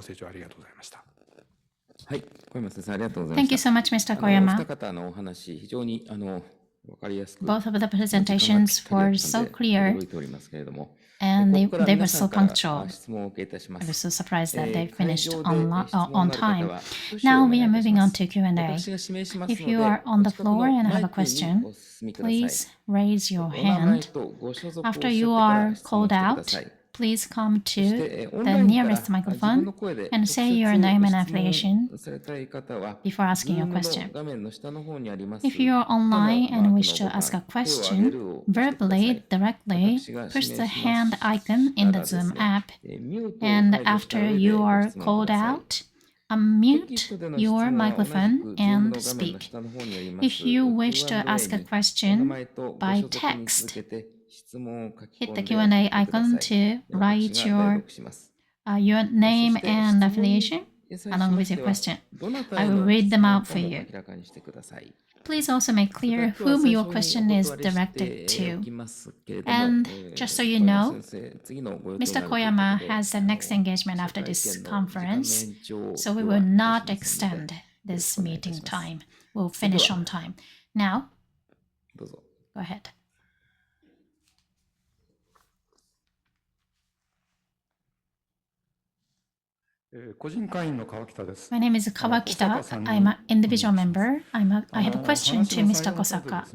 ご清聴ありがとうございました。はい、小山先生ありがとうございま Thank you した。 so much, Mr. Koyama. お二方のお話、非常にわかりやすく、 Both of the 時間が presentations ぴったりあ were ったん so で clear 驚いておりますけれども、 and ここから they were 皆 so さんから punctual. 質問をお受けいたしま I was す。 so surprised that they 会 finished 場で on 質問 on のある方 time. は挙手を Now お we 願 are いいたし moving ま on す。 to Q&A. 私が指名します If の you で、 are お on the 近くの floor and マ have a イクに question, お進みください。 please raise your お名前 hand. とご所属をおっしゃ After って you から are 質問 called してくださ out, い。 please come そし to てオン the ラインから nearest 自分 microphone の声で and 直 say 接 your name and 質 affiliation 問されたい方は、 before asking your Zoom の question. 画面の下の方にあります If you are 手の online マ and ーク wish の to ボ ask a タン、手を挙げ question るを押してくださ verbally, い。 directly, 私が指 push 名 the しま hand す icon た in ら the です Zoom ね、 app, ミュートを and 解除した after 上で you ご are 質問 called ください。 out, テキス unmute トでの質 your 問は同じ microphone く Zoom and の画面の speak. 下の方にあります If you wish to ask Q&A a にお名 question 前とご by 所属に text, 続けて質問を書き hit 込 the んで Q&A 送ってくだ icon さい。 to 私 write が代 your 読します。 your そ name して and 質問に affiliation 際し along ま with し your ては、 question. どなた I へ will の read 質 them 問 out か for も you. 明らかにしてください。 Please also make それでは clear 今日は whom 最 your 初に question お is 断りし directed てお to. きますけれども、 And just so you 小山 know, 先生、次のご予定 Mr. があるという Koyama ことで、 has the next engagement 記者 after 会 this 見の時間の conference, 延長を so we 要 will はいた not しますので、 extend よろし this くお願いいた meeting します。 time. We'll それで finish は on time. Now, どうぞ。 go ahead. 個人会員の川北です。 My name is Kawakita. I'm an individual member. I have a question to Mr. Kosaka.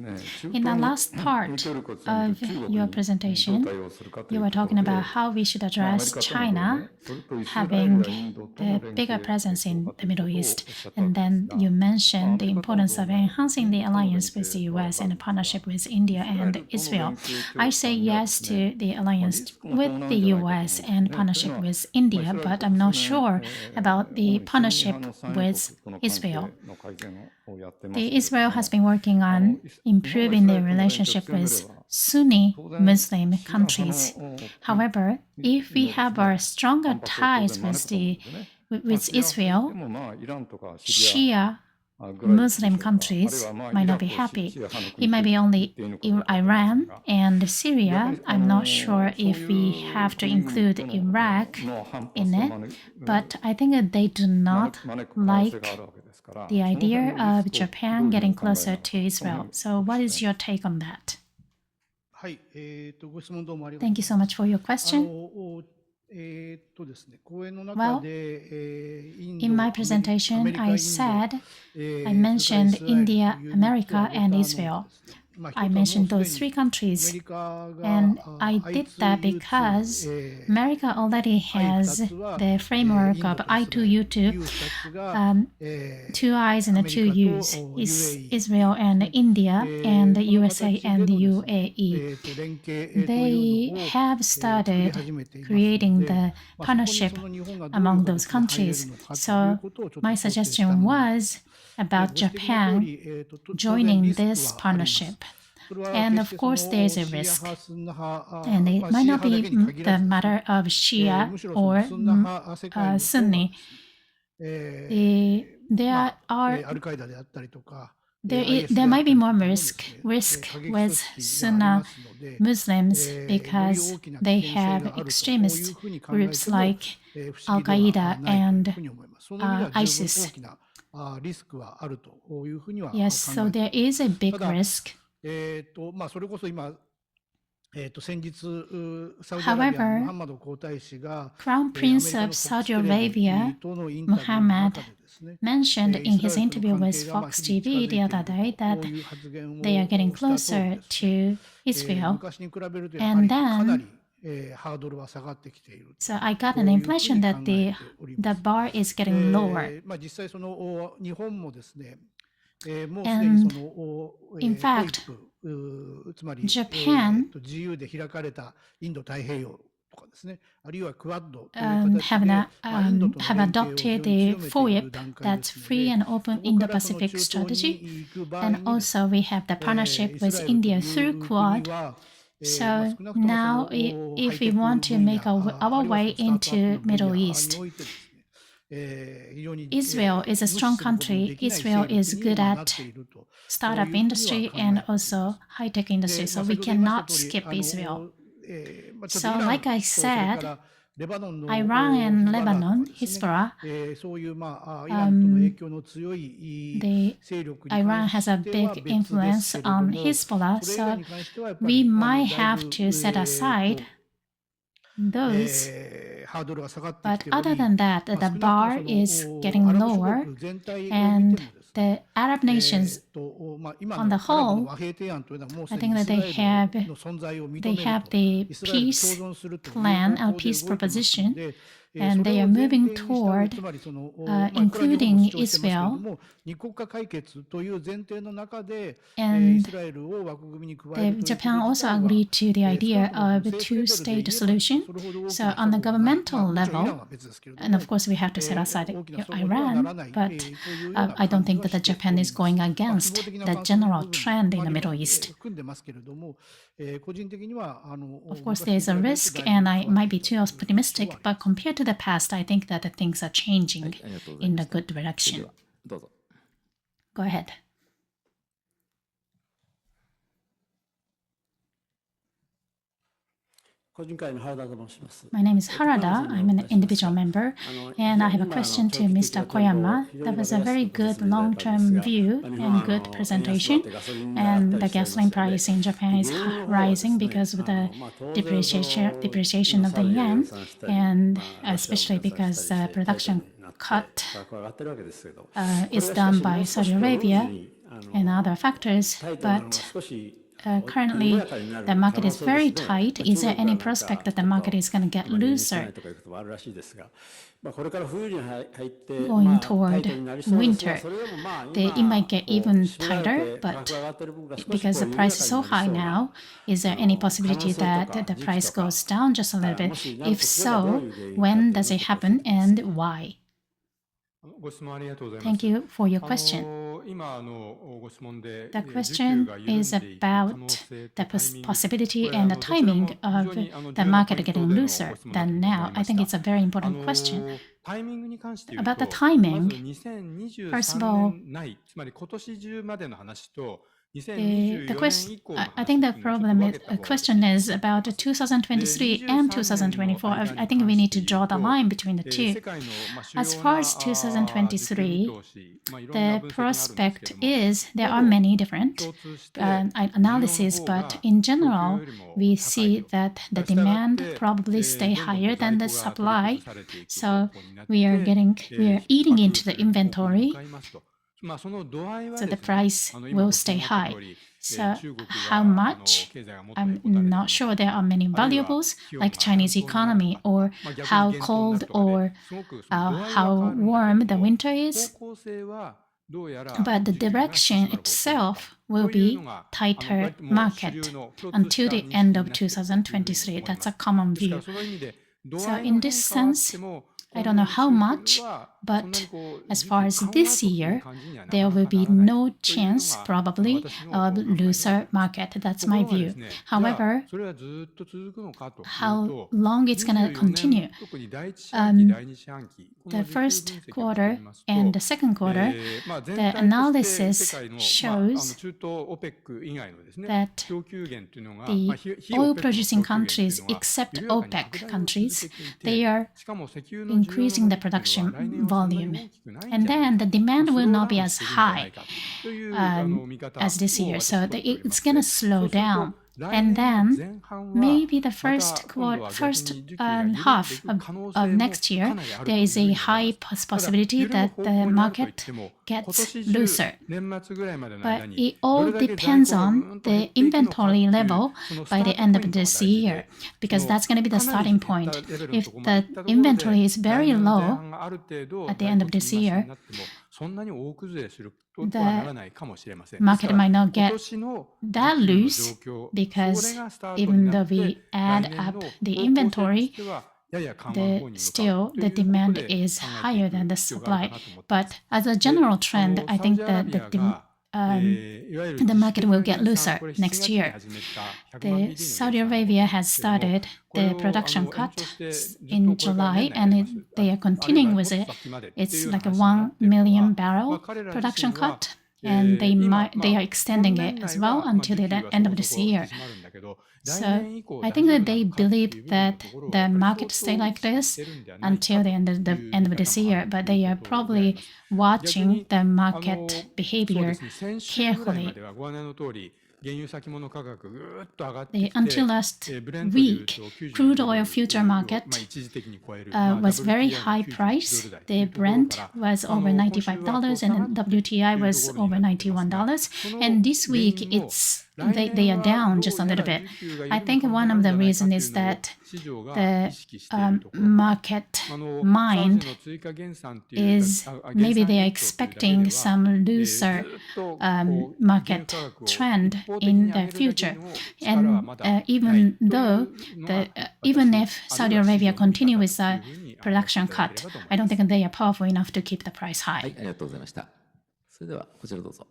In the last part of your presentation, you were talking about how we should address China having a bigger presence in the Middle East. And then you mentioned the importance of enhancing the alliance with the US and a partnership with India and Israel. I say yes to the alliance with the US and partnership with India, but I'm not sure about the partnership with Israel. Israel has been working on improving their relationship with Sunni Muslim countries. However, if we have our stronger ties with Israel, Shia Muslim countries might not be happy. It might be only Iran and Syria. I'm not sure if we have to include Iraq in it, but I think that they do not like the idea of Japan getting closer to Israel. So what is your take on that? Thank you so much for your question. Well, in my presentation, I mentioned India, America, and Israel. I mentioned those three countries, and I did that because America already has the framework of I2U2, two eyes and two U's, Israel and India, and the USA and the UAE. They have started creating the partnership among those countries. So my suggestion was about Japan joining this partnership. And of course, there's a risk. And it might not be the matter of Shia or Sunni. There might be more risk with Sunni Muslims because they have extremist groups like Al-Qaeda and ISIS. Yes, so there is a big risk. However, Crown Prince of Saudi Arabia, Mohammed, mentioned in his interview with Fox TV the other day that they are getting closer to Israel. And then, so I got an impression that the bar is getting lower. And in fact, Japan have adopted the FOIP, that's Free and Open Indo-Pacific Strategy, and also we have the partnership with India through Quad. So now if we want to make our way into Middle East, Israel is a strong country. Israel is good at startup industry and also high-tech industry, so we cannot skip Israel. So like I said, Iran and Lebanon, Hezbollah, Iran has a big influence on Hezbollah, so we might have to set aside those. But other than that, the bar is getting lower, and the Arab nations on the whole, I think that they have the peace plan or peace proposition, and they are moving toward including Israel. And Japan also agreed to the idea of a two-state solution. So on the governmental level, and of course we have to set aside Iran, but I don't think that Japan is going against the general trend in the Middle East. Of course, there is a risk, and I might be too optimistic, but compared to the past, I think that things are changing in a good direction. Go ahead. My name is Harada. I'm an individual member, and I have a question to Mr. Koyama. That was a very good long-term view and good presentation. And the gasoline price in Japan is rising because of the depreciation of the yen, and especially because the production cut is done by Saudi Arabia and other factors. But currently, the market is very tight. Is there any prospect that the market is going to get looser going toward winter? It might get even tighter, but because the price is so high now, is there any possibility that the price goes down just a little bit? If so, when does it happen and why? Thank you for your question. The question is about the possibility and the timing of the market getting looser than now. I think it's a very important question. About the timing, first of all, I think the question is about 2023 and 2024. I think we need to draw the line between the two. As far as 2023, the prospect is there are many different analyses, but in general, we see that the demand probably stay higher than the supply. So we are eating into the inventory. So the price will stay high. So how much? I'm not sure. There are many variables like Chinese economy or how cold or how warm the winter is. But the direction itself will be tighter market until the end of 2023. That's a common view. So in this sense, I don't know how much, but as far as this year, there will be no chance, probably, of looser market. That's my view. However, how long it's going to continue? The first quarter and the second quarter, the analysis shows that the oil-producing countries, except OPEC countries, they are increasing the production volume. And then the demand will not be as high as this year. So it's going to slow down. And then maybe the first half of next year, there is a high possibility that the market gets looser. But it all depends on the inventory level by the end of this year, because that's going to be the starting point. If the inventory is very low at the end of this year, the market might not get that loose, because even though we add up the inventory, still the demand is higher than the supply. But as a general trend, I think that the market will get looser next year. Saudi Arabia has started the production cut in July, and they are continuing with it. It's like a 1 million barrel production cut. and they are extending it as well until the end of this year. So I think that they believe that the market stay like this until the end of this year, but they are probably watching the market behavior carefully. Until last week, crude oil future market was very high price. The Brent was over $95 and WTI was over $91. And this week, they are down just a little bit. I think one of the reasons is that the market mind is maybe they are expecting some looser market trend in the future. And even if Saudi Arabia continue with a production cut, I don't think they are powerful enough to keep the price high. はい、ありがとうございました。それではこちらどうぞ。